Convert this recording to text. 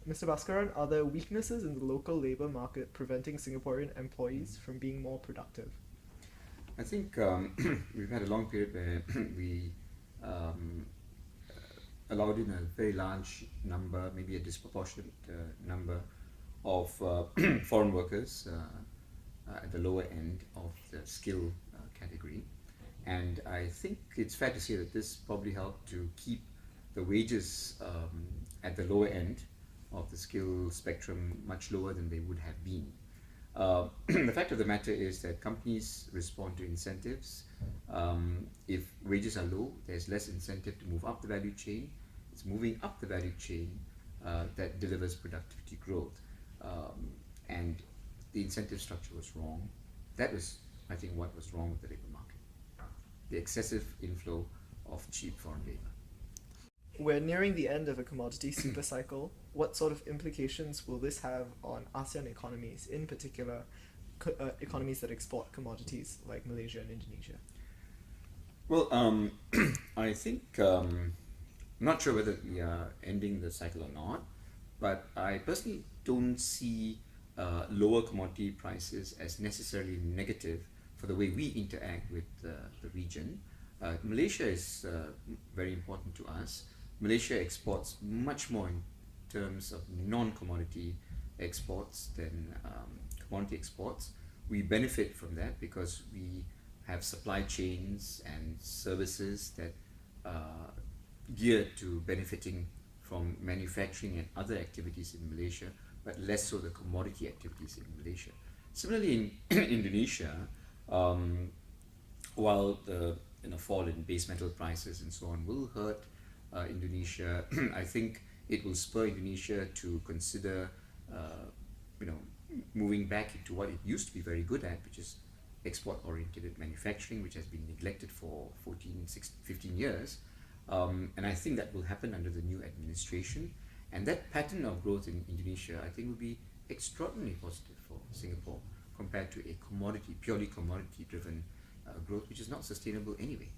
Mr. Bhaskaran, are there weaknesses in the local labor market preventing Singaporean employees from being more productive? I think we've had a long period where we um, allowed in a very large number, maybe a disproportionate number of foreign workers at the lower end of the skill category. And I think it's fair to say that this probably helped to keep the wages at the lower end of the skill spectrum much lower than they would have been. The fact of the matter is that companies respond to incentives. If wages are low, there's less incentive to move up the value chain. It's moving up the value chain that delivers productivity growth. And the incentive structure was wrong. That was, I think, what was wrong with the labor market. The excessive inflow of cheap foreign labor. We're nearing the end of a commodity super cycle. What sort of implications will this have on ASEAN economies, in particular economies that export commodities like Malaysia and Indonesia? Well, I think I'm not sure whether we are ending the cycle or not, but I personally don't see lower commodity prices as necessarily negative for the way we interact with the region. Malaysia is very important to us. Malaysia exports much more in terms of non-commodity exports than commodity exports. We benefit from that because we have supply chains and services that are geared to benefiting from manufacturing and other activities in Malaysia, but less so the commodity activities in Malaysia. Similarly, in Indonesia, um, while the fall in base metal prices and so on will hurt Indonesia, I think it will spur Indonesia to consider, you know, moving back into what it used to be very good at, which is export-oriented manufacturing, which has been neglected for 14, 16, 15 years. And I think that will happen under the new administration. And that pattern of growth in Indonesia, I think, will be extraordinarily positive for Singapore compared to a purely commodity driven growth, which is not sustainable anyway.